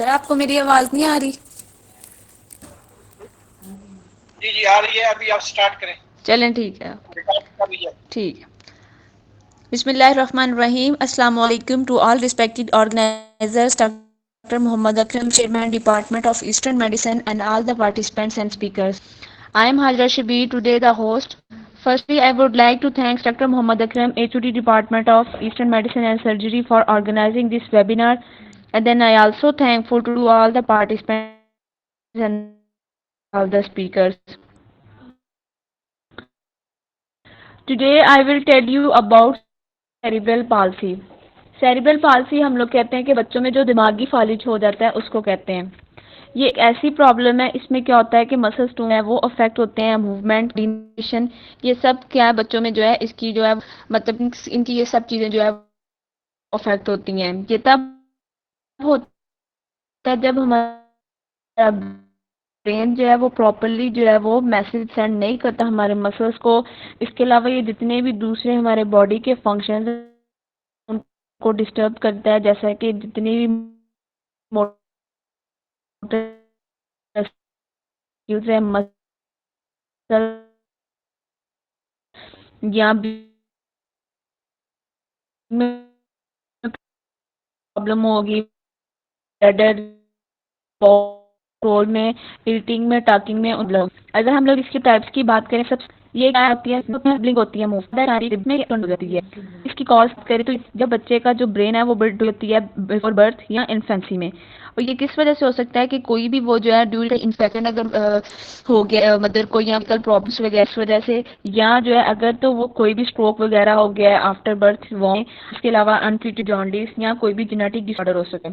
Sir आपको मेरी आवाज नहीं आ रही? जी जी आ रही है। अभी आप स्टार्ट करें। चलें ठीक है। रिकॉर्ड कर लीजिए। ठीक है। Bismillahirrahmanirrahim. Assalamu alaikum to all respected organizers, Dr. Muhammad Akram, Chairman Department of Eastern Medicine, and all the participants and speakers. I am Hajra Shabir, today the host. Firstly, I would like to thank Dr. Muhammad Akram, HOD Department of Eastern Medicine and Surgery for organizing this webinar. And then I also thankful to all the participants and all the speakers. Today I will tell you about cerebral palsy. Cerebral palsy हम लोग कहते हैं कि बच्चों में जो दिमागी फालिज हो जाता है उसको कहते हैं। ये एक ऐसी प्रॉब्लम है, इसमें क्या होता है कि मसल्स जो है वो अफेक्ट होते हैं, मूवमेंट, कोऑर्डिनेशन, ये सब क्या है बच्चों में जो है इसकी जो है मतलब इनकी ये सब चीजें जो है अफेक्ट होती हैं। ये तब होता है जब हमारा ब्रेन जो है वो प्रॉपरली जो है वो मैसेज सेंड नहीं करता हमारे मसल्स को। इसके अलावा ये जितने भी दूसरे हमारे बॉडी के फंक्शंस उनको डिस्टर्ब करता है, जैसा कि जितनी भी मोटर स्किल्स है, मसल या प्रॉब्लम होगी, ब्लडर रोड में, ईटिंग में, टॉकिंग में, अगर हम लोग इसकी टाइप्स की बात करें, सब ये क्या होती है, ब्लिंक होती है, मुंह में हो जाती है। इसकी कॉज करें तो जब बच्चे का जो ब्रेन है वो बिल्ड होती है बिफोर बर्थ या इन्फेंसी में। और ये किस वजह से हो सकता है कि कोई भी वो जो है ड्यूरिंग इन्फेक्शन अगर हो गया, मतलब कोई या प्रॉब्लम्स वगैरह इस वजह से, या जो है अगर तो वो कोई भी स्ट्रोक वगैरह हो गया है आफ्टर बर्थ वो, इसके अलावा अनट्रीटेड जॉन्डिस या कोई भी जेनेटिक डिसऑर्डर हो सके।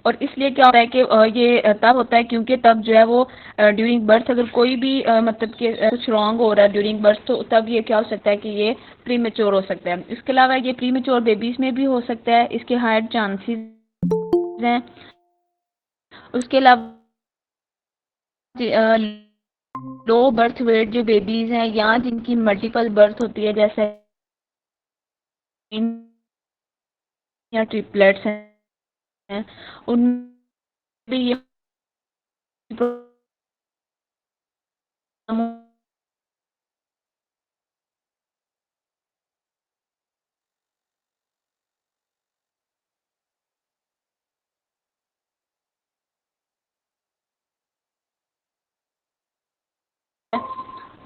और इसलिए क्या होता है कि ये तब होता है क्योंकि तब जो है वो ड्यूरिंग बर्थ अगर कोई भी मतलब कि कुछ रॉन्ग हो रहा है ड्यूरिंग बर्थ, तो तब ये क्या हो सकता है कि ये प्री मेच्योर हो सकता है। इसके अलावा ये प्री मेच्योर बेबीज में भी हो सकता है, इसके हाई चांसेस हैं। उसके अलावा लो बर्थ वेट जो बेबीज हैं या जिनकी मल्टीपल बर्थ होती है, जैसे या ट्रिपलेट्स हैं, उनमें भी ये प्रॉब्लम।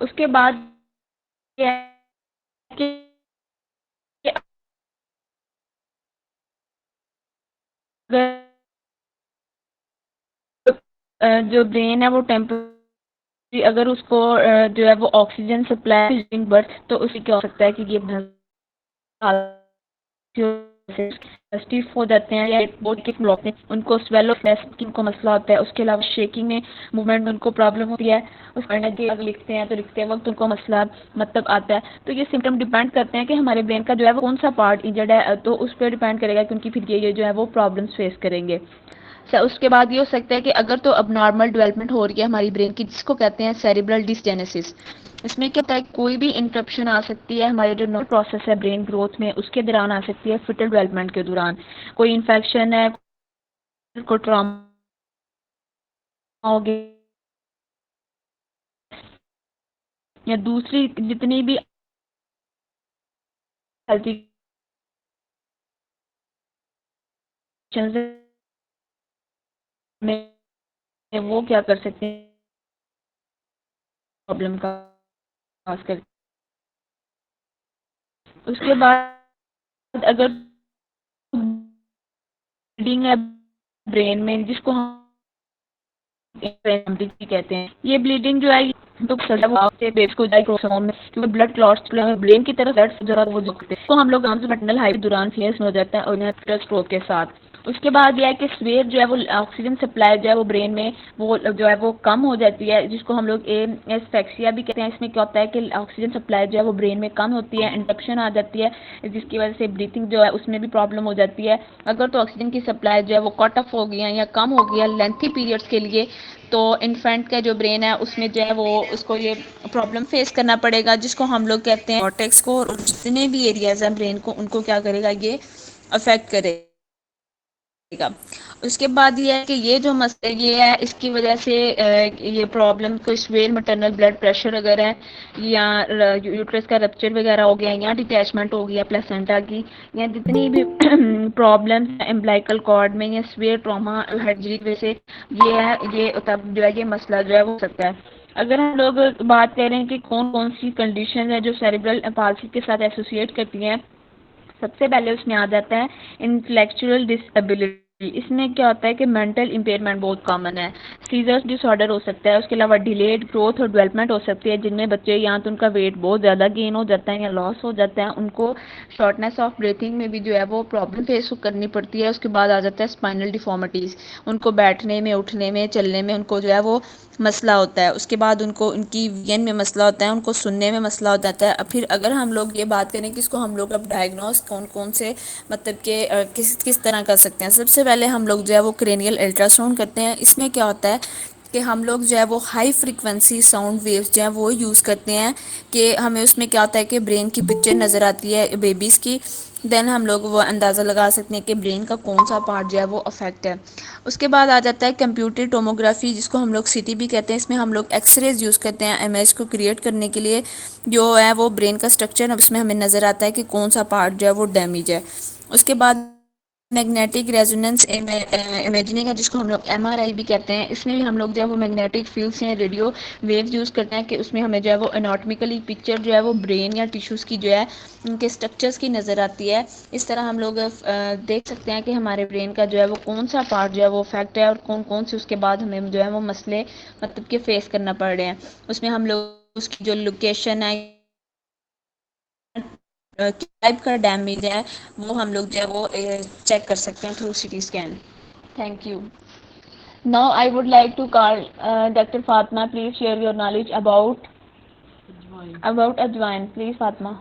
उसके बाद ये है कि अगर जो ब्रेन है वो टेम्पररी अगर उसको जो है वो ऑक्सीजन सप्लाई ड्यूरिंग बर्थ, तो उससे क्या हो सकता है कि ये स्टिफ हो जाते हैं या बॉडी के ब्लॉक में उनको स्वेलो स्किन को मसला होता है। उसके अलावा शेकिंग में, मूवमेंट में उनको प्रॉब्लम होती है। उस अगर लिखते हैं तो लिखते वक्त उनको मसला मतलब आता है। तो ये सिम्टम डिपेंड करते हैं कि हमारे ब्रेन का जो है वो कौन सा पार्ट इंजर्ड है, तो उस पर डिपेंड करेगा कि उनकी फिर ये जो है वो प्रॉब्लम्स फेस करेंगे। उसके बाद ये हो सकता है कि अगर तो अब नॉर्मल डेवलपमेंट हो रही है हमारी ब्रेन की, जिसको कहते हैं सेरिब्रल डिसजेनेसिस। इसमें क्या होता है कोई भी इंटरप्शन आ सकती है हमारे जो नॉर्मल प्रोसेस है ब्रेन ग्रोथ में, उसके दौरान आ सकती है, फिटल डेवलपमेंट के दौरान कोई इन्फेक्शन है, कोई ट्रॉमा हो गया, या दूसरी जितनी भी हेल्थ में वो क्या कर सकते हैं प्रॉब्लम का खास कर। उसके बाद अगर ब्लीडिंग है ब्रेन में, जिसको हम कहते हैं, ये ब्लीडिंग जो है तो बेबी को क्रोमोसोम में, क्योंकि ब्लड क्लॉट्स ब्रेन की तरफ ब्लड जरा वो जोड़ते हैं, तो हम लोग मेटल हाई दौरान फेस हो जाता है और स्ट्रोक के साथ। उसके बाद यह है कि स्वेर जो है वो ऑक्सीजन सप्लाई जो है वो ब्रेन में वो जो है वो कम हो जाती है, जिसको हम लोग एस्फेक्सिया भी कहते हैं। इसमें क्या होता है कि ऑक्सीजन सप्लाई जो है वो ब्रेन में कम होती है, इंटरप्शन आ जाती है, जिसकी वजह से ब्रीथिंग जो है उसमें भी प्रॉब्लम हो जाती है। अगर तो ऑक्सीजन की सप्लाई जो है वो कट ऑफ हो गई है या कम हो गई है लेंथी पीरियड्स के लिए, तो इन्फेंट का जो ब्रेन है उसमें जो है वो उसको ये प्रॉब्लम फेस करना पड़ेगा, जिसको हम लोग कहते हैं कॉर्टेक्स को, और जितने भी एरियाज हैं ब्रेन को उनको क्या करेगा ये अफेक्ट करेगा। का। उसके बाद ये है कि ये जो मसले ये है इसकी वजह से ये प्रॉब्लम को स्वेयर मैटरनल ब्लड प्रेशर अगर है या यूट्रस का रप्चर वगैरह हो गया या डिटैचमेंट हो गया प्लेसेंटा की या जितनी भी प्रॉब्लम्स है एम्ब्लाइकल कॉर्ड में या स्वेयर ट्रॉमा सर्जरी की वजह से ये है ये तब जो है ये मसला जो है वो हो सकता है। अगर हम लोग बात करें कि कौन कौन सी कंडीशन है जो सेरेब्रल पाल्सी के साथ एसोसिएट करती हैं, सबसे पहले उसमें आ जाता है इंटेलेक्चुअल डिसेबिलिटी। इसमें क्या होता है कि मेंटल इम्पेयरमेंट बहुत कॉमन है। सीजर्स डिसऑर्डर हो सकता है, उसके अलावा डिलेड ग्रोथ और डेवलपमेंट हो सकती है जिनमें बच्चे या तो उनका वेट बहुत ज़्यादा गेन हो जाता है या लॉस हो जाता है, उनको शॉर्टनेस ऑफ ब्रीथिंग में भी जो है वो प्रॉब्लम फेस करनी पड़ती है। उसके बाद आ जाता है स्पाइनल डिफॉर्मिटीज़, उनको बैठने में उठने में चलने में उनको जो है वो मसला होता है। उसके बाद उनको उनकी विजन में मसला होता है, उनको सुनने में मसला हो जाता है। अब फिर अगर हम लोग ये बात करें कि इसको हम लोग अब डायग्नोस कौन कौन से मतलब कि किस किस तरह कर सकते हैं, सबसे पहले हम लोग जो है वो क्रेनियल अल्ट्रासाउंड करते हैं। इसमें क्या होता है कि हम लोग जो है वो हाई फ्रीक्वेंसी साउंड वेव्स जो है वो यूज़ करते हैं कि हमें उसमें क्या होता है कि ब्रेन की पिक्चर नज़र आती है बेबीज़ की। देन हम लोग वो अंदाज़ा लगा सकते हैं कि ब्रेन का कौन सा पार्ट जो है वो अफेक्ट है। उसके बाद आ जाता है कंप्यूटर टोमोग्राफी जिसको हम लोग सीटी भी कहते हैं। इसमें हम लोग एक्सरेज यूज़ करते हैं इमेज को क्रिएट करने के लिए, जो है वो ब्रेन का स्ट्रक्चर है उसमें हमें नज़र आता है कि कौन सा पार्ट जो है वो डैमेज है। उसके बाद मैग्नेटिक रेजोनेंस इमेजिंग है जिसको हम लोग एमआरआई भी कहते हैं। इसमें भी हम लोग जो है वो मैग्नेटिक फील्ड्स या रेडियो वेव्स यूज़ करते हैं कि उसमें हमें जो है वो एनाटॉमिकली पिक्चर जो है वो ब्रेन या टिश्यूज़ की जो है उनके स्ट्रक्चर्स की नज़र आती है। इस तरह हम लोग देख सकते हैं कि हमारे ब्रेन का जो है वो कौन सा पार्ट जो है वो अफेक्ट है और कौन कौन से उसके बाद हमें जो है वो मसले मतलब कि फेस करना पड़ रहे हैं। उसमें हम लोग उसकी जो लोकेशन है टाइप का डैमेज है वो हम लोग जो है वो चेक कर सकते हैं through CT scan. Thank you. Now I would like to call doctor Fatima, please share your knowledge about ajwain, please Fatima.